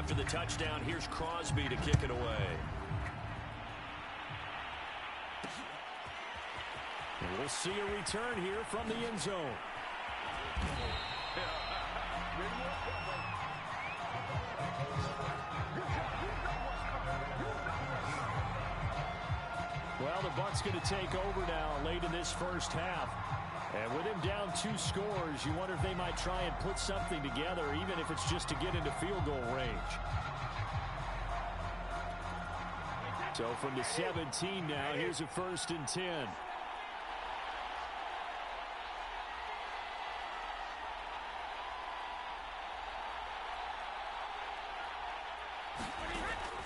after the touchdown. Here's Crosby to kick it away. And we'll see a return here from the end zone. Well, the Bucs going to take over now late in this first half. And with him down 2 scores, you wonder if they might try and put something together, even if it's just to get into field goal range. So from the 17 now, here's a 1st and 10.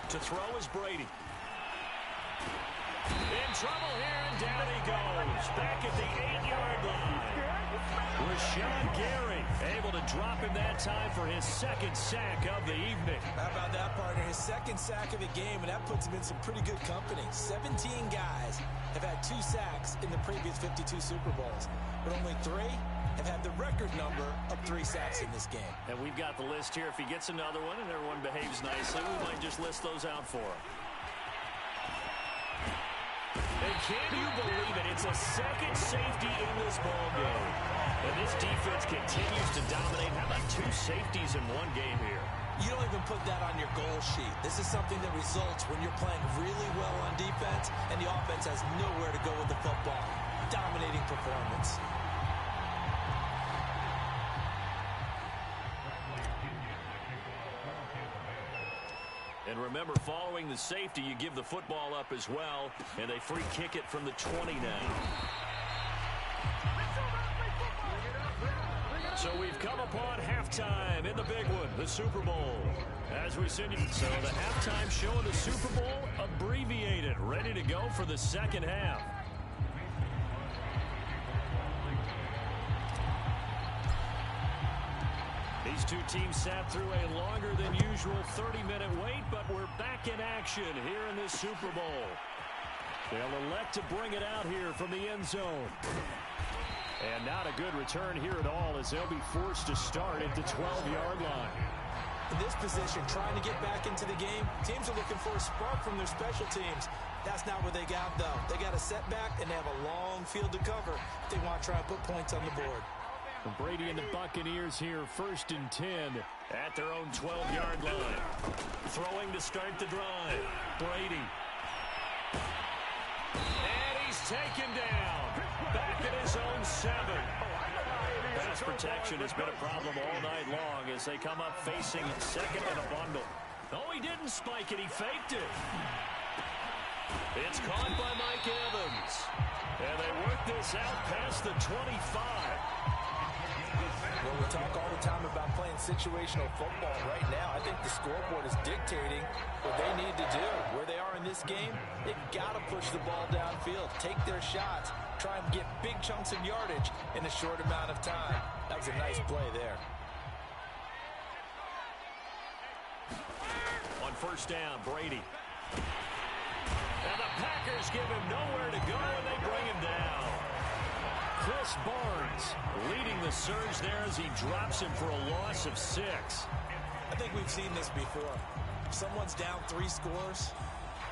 To throw is Brady. In trouble here, and down he goes. Back at the 8-yard line. Rashawn Gary able to drop him that time for his 2nd sack of the evening. How about that, partner? His 2nd sack of the game, and that puts him in some pretty good company. 17 guys have had 2 sacks in the previous 52 Super Bowls, but only 3 have had the record number of 3 sacks in this game. And we've got the list here. If he gets another one and everyone behaves nicely, we might just list those out for him. And can you believe it? It's a 2nd safety in this ball game. And this defense continues to dominate. How about 2 safeties in one game here? You don't even put that on your goal sheet. This is something that results when you're playing really well on defense and the offense has nowhere to go with the football. Dominating performance. And remember, following the safety, you give the football up as well, and they free kick it from the 20 now. So we've come upon halftime in the big one, the Super Bowl. As we send you, so the halftime show of the Super Bowl abbreviated, ready to go for the 2nd half. These 2 teams sat through a longer than usual 30-minute wait, but we're back in action here in this Super Bowl. They'll elect to bring it out here from the end zone. And not a good return here at all, as they'll be forced to start at the 12-yard line. In this position, trying to get back into the game, teams are looking for a spark from their special teams. That's not what they got, though. They got a setback, and they have a long field to cover if they want to try and put points on the board. Brady and the Buccaneers here, 1st and 10 at their own 12-yard line. Throwing to start the drive. Brady. And he's taken down. Back at his own 7. Pass protection has been a problem all night long as they come up facing 2nd and a bundle. Oh, he didn't spike it. He faked it. It's caught by Mike Evans. And they work this out past the 25. Well, we talk all the time about playing situational football. Right now, I think the scoreboard is dictating what they need to do. Where they are in this game, they've got to push the ball downfield, take their shots, try and get big chunks of yardage in a short amount of time. That was a nice play there. On 1st down, Brady. And the Packers give him nowhere to go, and they bring him down. Chris Barnes leading the surge there as he drops him for a loss of 6. I think we've seen this before. If someone's down 3 scores,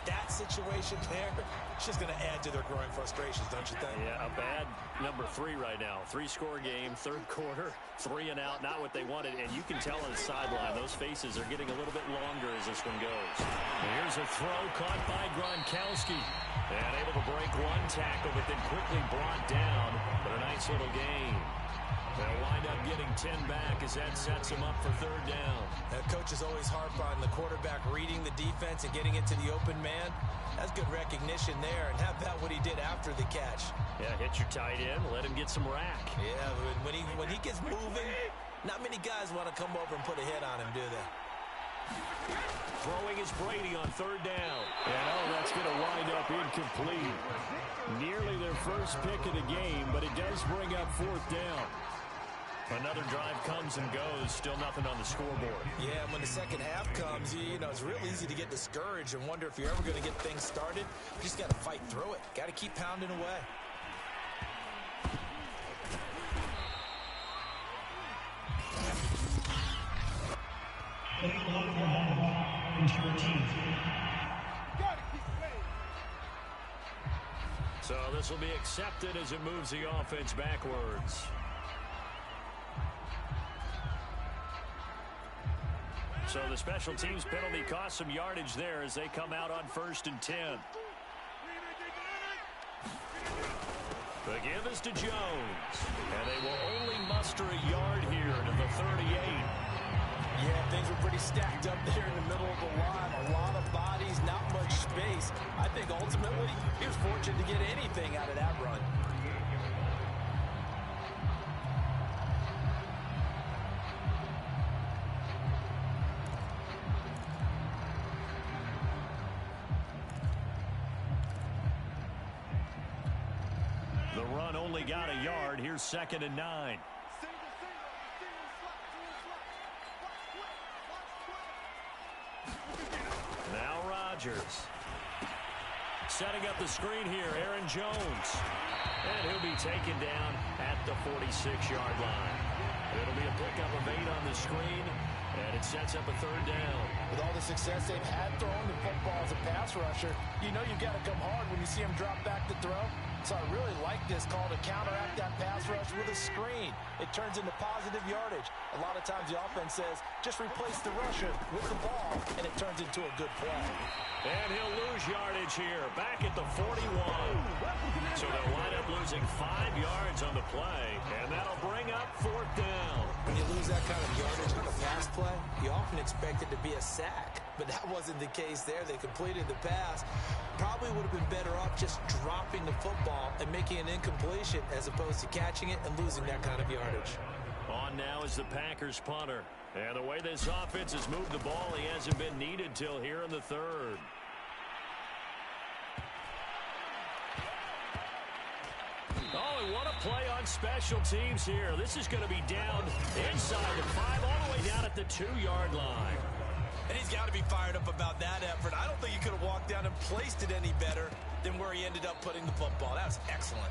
that situation there, it's just going to add to their growing frustrations, don't you think? Yeah, a bad number 3 right now. 3-score game, 3rd quarter, 3 and out, not what they wanted. And you can tell on the sideline, those faces are getting a little bit longer as this one goes. Here's a throw caught by Gronkowski. And able to break 1 tackle, but then quickly brought down. But a nice little gain. They'll wind up getting 10 back as that sets them up for 3rd down. Coaches always harp on the quarterback reading the defense and getting into the open man. That's good recognition there. And how about what he did after the catch? Yeah, hit your tight end, let him get some rack. Yeah, when he gets moving, not many guys want to come over and put a hit on him, do they? Throwing is Brady on 3rd down. And that's going to wind up incomplete. Nearly their first pick of the game, but it does bring up 4th down. Another drive comes and goes, still nothing on the scoreboard. Yeah, and when the 2nd half comes, you know, it's real easy to get discouraged and wonder if you're ever going to get things started. You just got to fight through it. Got to keep pounding away. into your team. So this will be accepted as it moves the offense backwards. So the special teams penalty cost some yardage there as they come out on 1st and 10. The give is to Jones. And they will only muster a yard here to the 38. Yeah, things were pretty stacked up there in the middle of the line. A lot of bodies, not much space. I think ultimately he was fortunate to get anything out of that run. The run only got a yard. Here's 2nd and 9. Now Rodgers. Setting up the screen here, Aaron Jones. And he'll be taken down at the 46-yard line. It'll be a pickup of 8 on the screen, and it sets up a 3rd down. With all the success they've had throwing the football as a pass rusher, you know you've got to come hard when you see him drop back to throw. So I really like this call to counteract that pass rush with a screen. It turns into positive yardage. A lot of times the offense says, just replace the rusher with the ball, and it turns into a good play. And he'll lose yardage here, back at the 41. So they'll wind up losing 5 yards on the play, and that'll bring up 4th down. When you lose that kind of yardage on a pass play, you often expect it to be a sack. But that wasn't the case there. They completed the pass. Probably would have been better off just dropping the football and making an incompletion as opposed to catching it and losing that kind of yardage. On now is the Packers punter. And the way this offense has moved the ball, he hasn't been needed till here in the 3rd. Oh, and what a play on special teams here. This is going to be down inside the 5, all the way down at the 2-yard line. And he's got to be fired up about that effort. I don't think he could have walked down and placed it any better than where he ended up putting the football. That was excellent.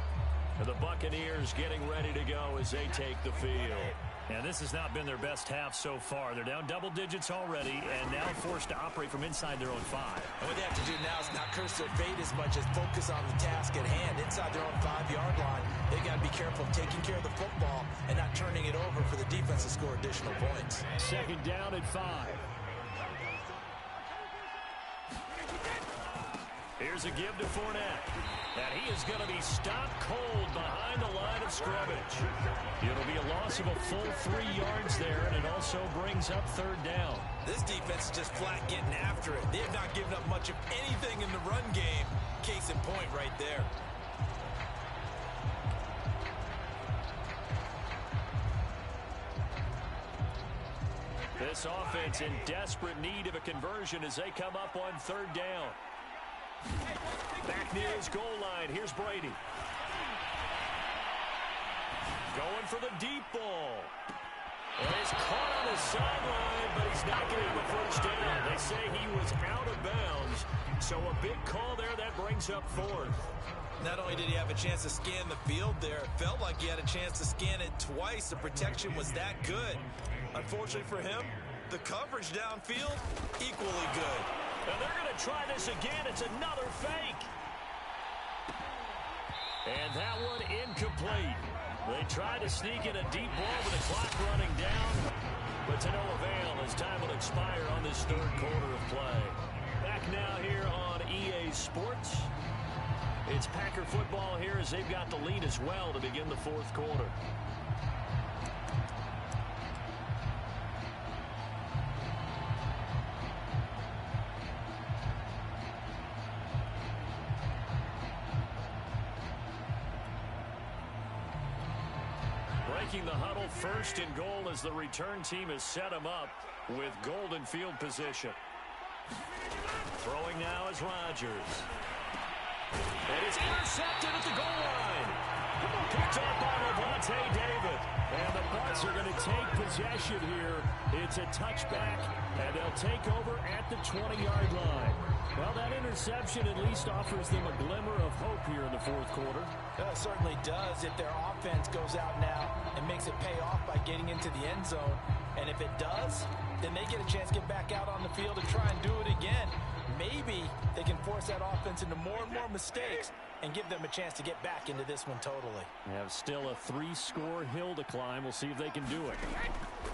And the Buccaneers getting ready to go as they take the field. And this has not been their best half so far. They're down double digits already and now forced to operate from inside their own 5. And what they have to do now is not curse their fate as much as focus on the task at hand. Inside their own 5-yard line, they've got to be careful of taking care of the football and not turning it over for the defense to score additional points. 2nd down at 5. Here's a give to Fournette. And he is going to be stopped cold behind the line of scrimmage. It'll be a loss of a full 3 yards there, and it also brings up 3rd down. This defense is just flat getting after it. They have not given up much of anything in the run game. Case in point right there. This offense in desperate need of a conversion as they come up on 3rd down. Back near his goal line. Here's Brady. Going for the deep ball. And he's caught on his sideline, but he's not getting the 1st down. They say he was out of bounds. So a big call there. That brings up 4th. Not only did he have a chance to scan the field there, it felt like he had a chance to scan it twice. The protection was that good. Unfortunately for him, the coverage downfield, equally good. And they're going to try this again. It's another fake. And that one incomplete. They tried to sneak in a deep ball with the clock running down, but to no avail as time will expire on this 3rd quarter of play. Back now here on EA Sports. It's Packer football here as they've got the lead as well to begin the 4th quarter. Breaking the huddle, 1st and goal as the return team has set him up with golden field position. Throwing now is Rodgers. And it's intercepted at the goal line. Picked up by Levante David. And the punt Saints are going to take possession here. It's a touchback, and they'll take over at the 20-yard line. Well, that interception at least offers them a glimmer of hope here in the fourth quarter. It certainly does if their offense goes out now and makes it pay off by getting into the end zone. And if it does, then they get a chance to get back out on the field and try and do it again. Maybe they can force that offense into more and more mistakes and give them a chance to get back into this one totally. They have still a 3-score hill to climb. We'll see if they can do it.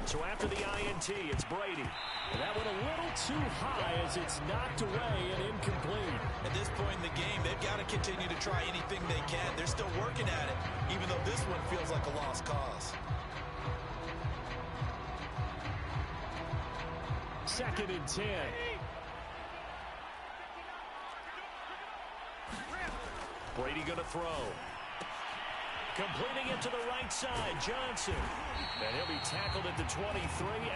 So after the INT, it's Brady. And that went a little too high as it's knocked away and incomplete. At this point in the game, they've got to continue to try anything they can. They're still working at it, even though this one feels like a lost cause. 2nd and 10. Brady going to throw. Completing it to the right side, Johnson. And he'll be tackled at the 23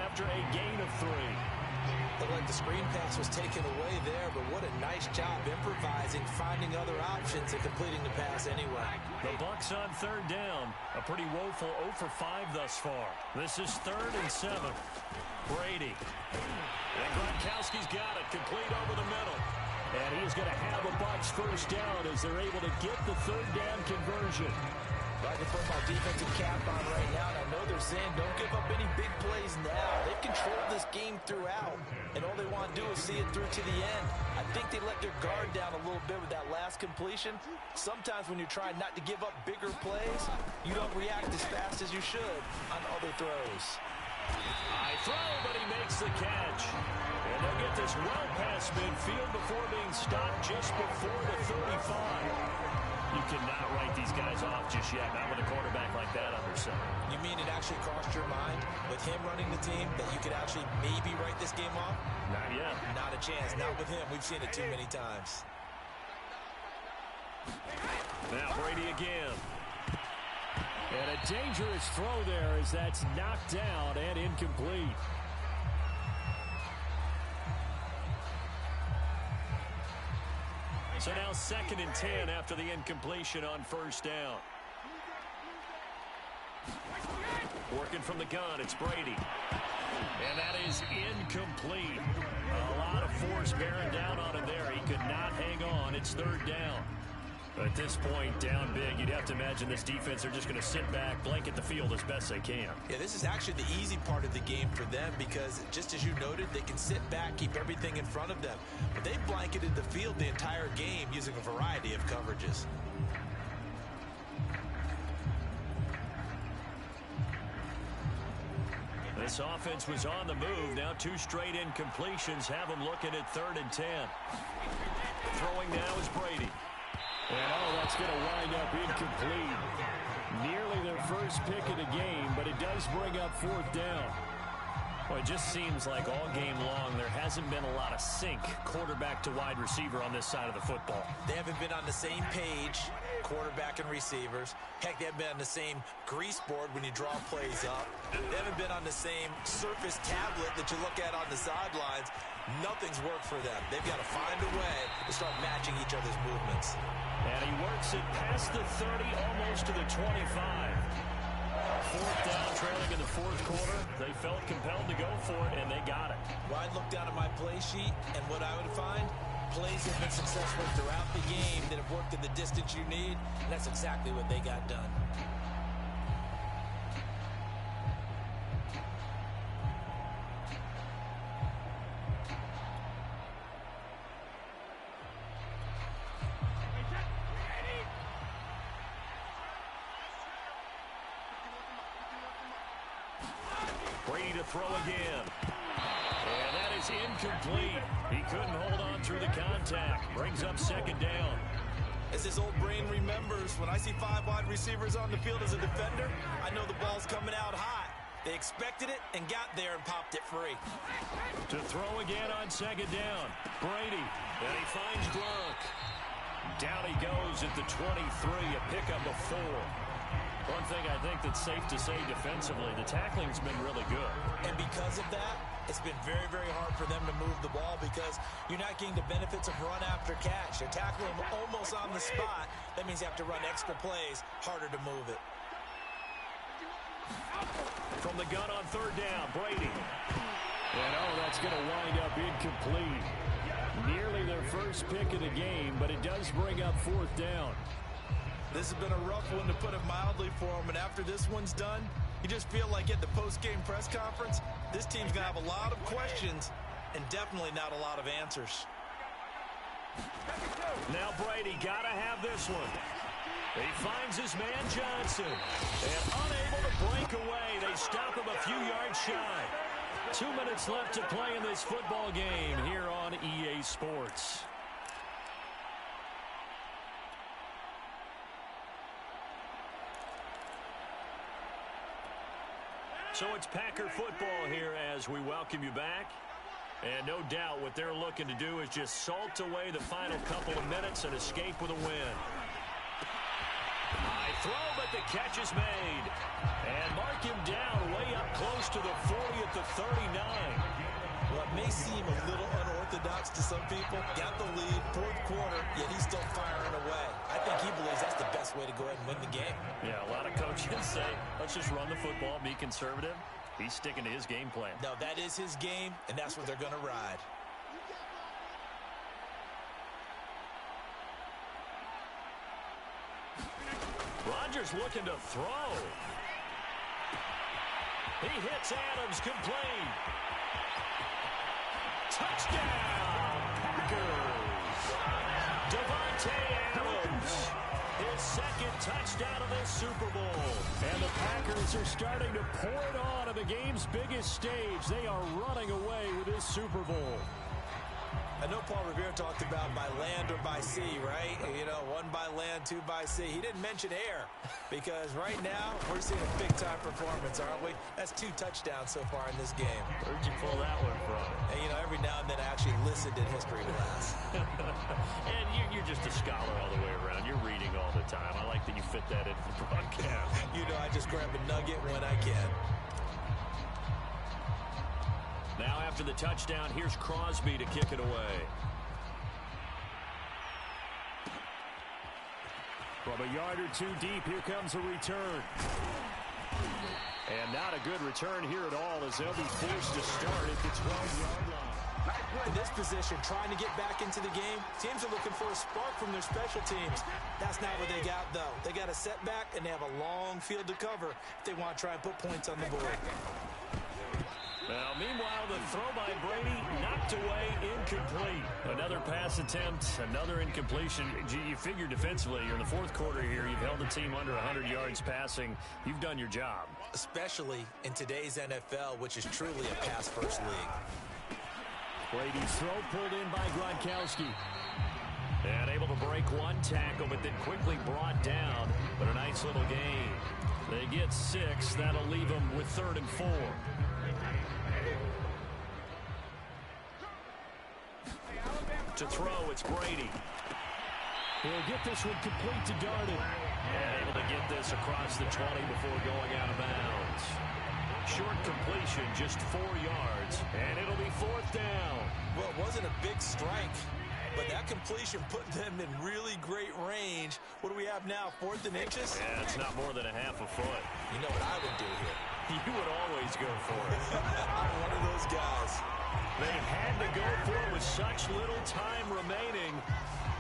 after a gain of 3. Looked like the screen pass was taken away there, but what a nice job improvising, finding other options, and completing the pass anyway. The Bucs on 3rd down. A pretty woeful 0 for 5 thus far. This is 3rd and 7. Brady. And Gronkowski's got it. Complete over the middle. And he's going to have a Bucs first down as they're able to get the 3rd down conversion. I can put my defensive cap on right now, and I know they're saying don't give up any big plays now. They've controlled this game throughout, and all they want to do is see it through to the end. I think they let their guard down a little bit with that last completion. Sometimes when you're trying not to give up bigger plays, you don't react as fast as you should on other throws. I throw, but he makes the catch. And they'll get this well past midfield before being stopped just before the 35. You cannot write these guys off just yet, not with a quarterback like that under center. You mean it actually crossed your mind with him running the team that you could actually maybe write this game off? Not yet. Not a chance. Not with him. We've seen it too many times. Now Brady again. And a dangerous throw there as that's knocked down and incomplete. So now 2nd and 10 after the incompletion on 1st down. Working from the gun, it's Brady. And that is incomplete. A lot of force bearing down on him there. He could not hang on. It's 3rd down. At this point, down big, you'd have to imagine this defense are just going to sit back, blanket the field as best they can. Yeah, this is actually the easy part of the game for them because, just as you noted, they can sit back, keep everything in front of them. But they've blanketed the field the entire game using a variety of coverages. This offense was on the move. Now 2 straight incompletions have them looking at 3rd and 10. Throwing now is Brady. And, that's going to wind up incomplete. Nearly their first pick of the game, but it does bring up 4th down. Well, it just seems like all game long there hasn't been a lot of sync quarterback to wide receiver on this side of the football. They haven't been on the same page, quarterback and receivers. Heck, they haven't been on the same grease board when you draw plays up. They haven't been on the same surface tablet that you look at on the sidelines. Nothing's worked for them. They've got to find a way to start matching each other's movements. And he works it past the 30, almost to the 25. 4th down, trailing in the 4th quarter. They felt compelled to go for it, and they got it. Well, I'd look down at my play sheet, and what I would find, plays have been successful throughout the game that have worked in the distance you need, and that's exactly what they got done. Brady to throw again. And that is incomplete. He couldn't hold on through the contact. Brings up 2nd down. As his old brain remembers, when I see 5 wide receivers on the field as a defender, I know the ball's coming out hot. They expected it and got there and popped it free. To throw again on 2nd down. Brady. And he finds Gronk. Down he goes at the 23, a pickup of 4. One thing I think that's safe to say defensively, the tackling's been really good. And because of that, it's been very, very hard for them to move the ball because you're not getting the benefits of run after catch. They're tackling them almost on the spot. That means you have to run extra plays, harder to move it. From the gun on third down, Brady. And, that's going to wind up incomplete. Nearly their first pick of the game, but it does bring up fourth down. This has been a rough one, to put it mildly, for them. And after this one's done, you just feel like at the post-game press conference, this team's going to have a lot of questions and definitely not a lot of answers. Now Brady got to have this one. He finds his man Johnson. And unable to break away, they stop him a few yards shy. 2 minutes left to play in this football game here on EA Sports. So it's Packer football here as we welcome you back. And no doubt what they're looking to do is just salt away the final couple of minutes and escape with a win. High throw, but the catch is made. And mark him down way up close to the 40 at the 39. What may seem a little unorthodox to some people, got the lead, fourth quarter, yet he's still firing away. I think he believes that's the best way to go ahead and win the game. Yeah, a lot of coaches say, let's just run the football, be conservative. He's sticking to his game plan. No, that is his game, and that's what they're going to ride. Rodgers looking to throw. He hits Adams, complete. Touchdown, Packers. Devontae Adams, his second touchdown of this Super Bowl. And the Packers are starting to pour it on the game's biggest stage. They are running away with this Super Bowl. I know Paul Revere talked about by land or by sea, right? You know, one by land, two by sea. He didn't mention air because right now we're seeing a big-time performance, aren't we? That's 2 touchdowns so far in this game. Where'd you pull that one from? And, you know, every now and then I actually listened in history class. And you're just a scholar all the way around. You're reading all the time. I like that you fit that into the broadcast. You know, I just grab a nugget when I can. Now after the touchdown, here's Crosby to kick it away. From a yard or 2 deep, here comes a return. And not a good return here at all as they'll be forced to start at the 12-yard line. In this position, trying to get back into the game, teams are looking for a spark from their special teams. That's not what they got, though. They got a setback, and they have a long field to cover if they want to try and put points on the board. Now, meanwhile, the throw by Brady knocked away, incomplete. Another pass attempt, another incompletion. You figure defensively, you're in the fourth quarter here. You've held the team under 100 yards passing. You've done your job. Especially in today's NFL, which is truly a pass-first league. Brady's throw pulled in by Gronkowski. And able to break one tackle, but then quickly brought down. But a nice little gain. They get 6. That'll leave them with 3rd and 4. To throw, it's Brady. He'll get this one complete to Darden. And able to get this across the 20 before going out of bounds. Short completion, just 4 yards, and it'll be 4th down. Well, it wasn't a big strike, but that completion put them in really great range. What do we have now, 4th and inches? Yeah, it's not more than a half a foot. You know what I would do here? You would always go for it. I'm one of those guys. They had to go for it with such little time remaining.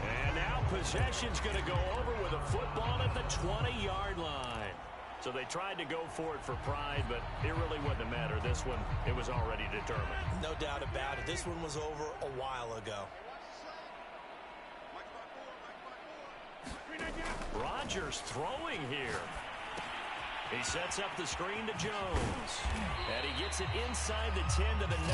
And now possession's going to go over with a football at the 20-yard line. So they tried to go for it for pride, but it really wouldn't have mattered. This one, it was already determined. No doubt about it. This one was over a while ago. Rodgers throwing here. He sets up the screen to Jones. And he gets it inside the 10 to the 9.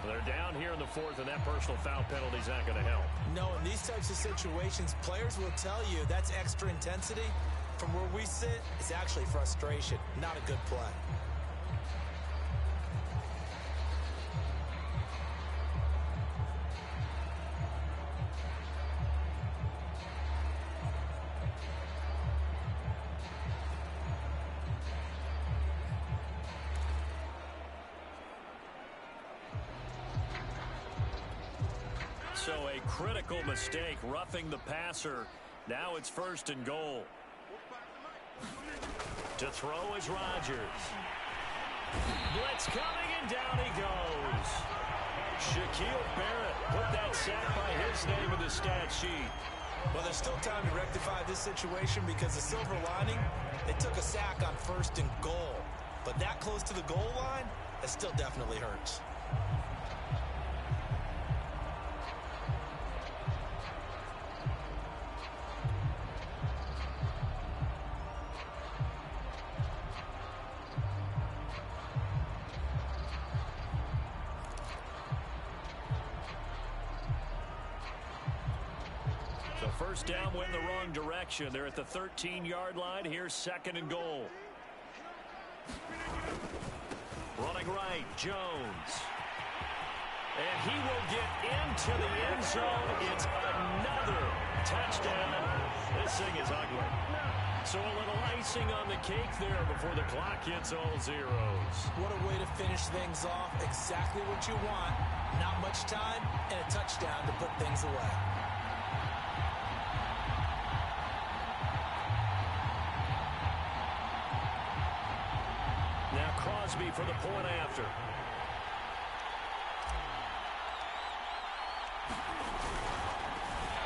They're down here in the 4th, and that personal foul penalty is not going to help. No, in these types of situations, players will tell you that's extra intensity. From where we sit, it's actually frustration, not a good play. So a critical mistake, roughing the passer. Now it's 1st and goal. To throw is Rodgers. Blitz coming, and down he goes. Shaquille Barrett put that sack by his name in the stat sheet. Well, there's still time to rectify this situation because the silver lining, they took a sack on 1st and goal. But that close to the goal line, that still definitely hurts. So 1st down went in the wrong direction. They're at the 13-yard line. Here's 2nd and goal. Running right, Jones. And he will get into the end zone. It's another touchdown. This thing is ugly. So a little icing on the cake there before the clock hits all zeros. What a way to finish things off. Exactly what you want. Not much time and a touchdown to put things away. Now Crosby for the point after.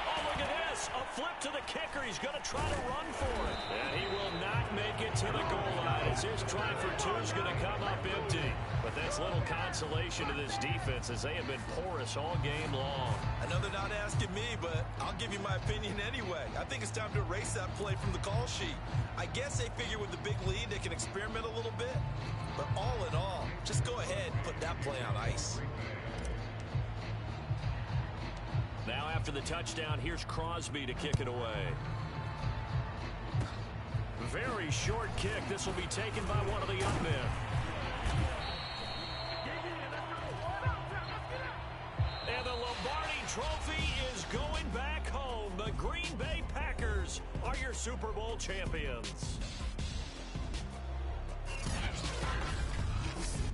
Oh, look at this. A flip to the kicker. He's going to try to run for it. And he will not make it to the goal line as his try for 2 is going to come up empty. But that's little consolation to this defense as they have been porous all game long. I know they're not asking me, but I'll give you my opinion anyway. I think it's time to erase that play from the call sheet. I guess they figure with the big lead they can experiment a little bit. But all in all, just go ahead and put that play on ice. Now after the touchdown, here's Crosby to kick it away. Very short kick. This will be taken by one of the young men. And the Lombardi Trophy is going back home. The Green Bay Packers are your Super Bowl champions.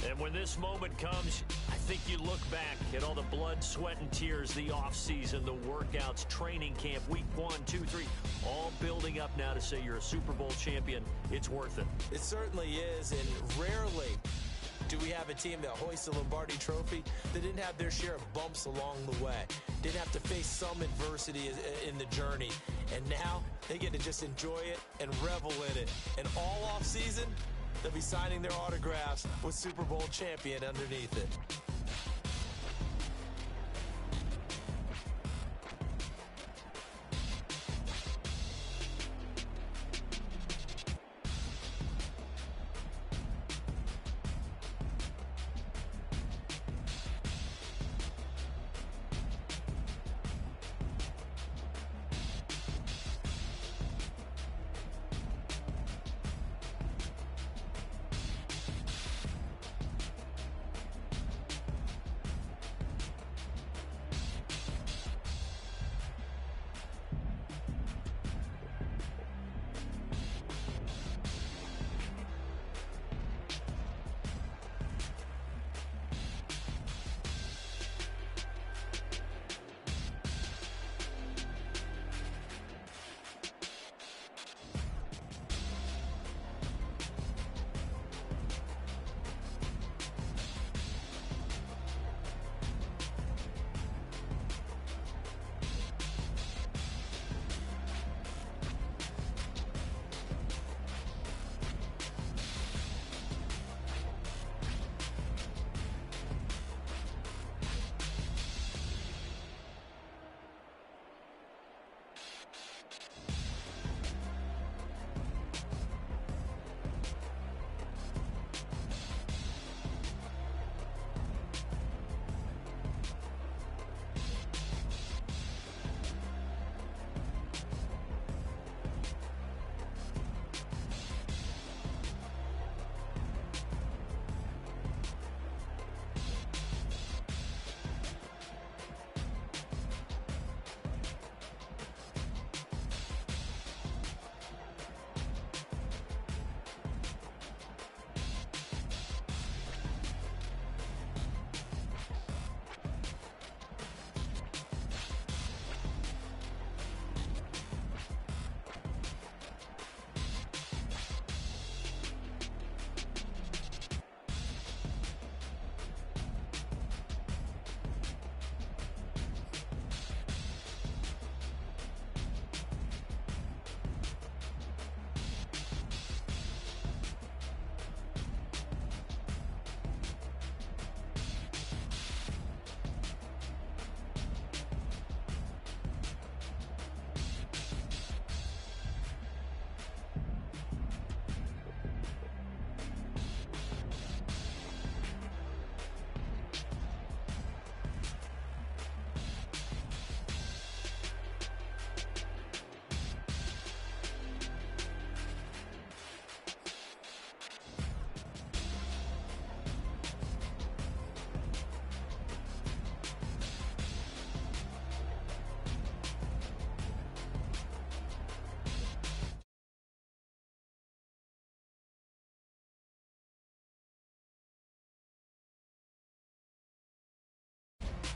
And when this moment comes, I think you look back at all the blood, sweat, and tears, the offseason, the workouts, training camp, week 1, 2, 3, all building up now to say you're a Super Bowl champion. It's worth it. It certainly is, and rarely do we have a team that hoists the Lombardi Trophy that didn't have their share of bumps along the way, didn't have to face some adversity in the journey, and now they get to just enjoy it and revel in it. And all offseason, they'll be signing their autographs with Super Bowl champion underneath it.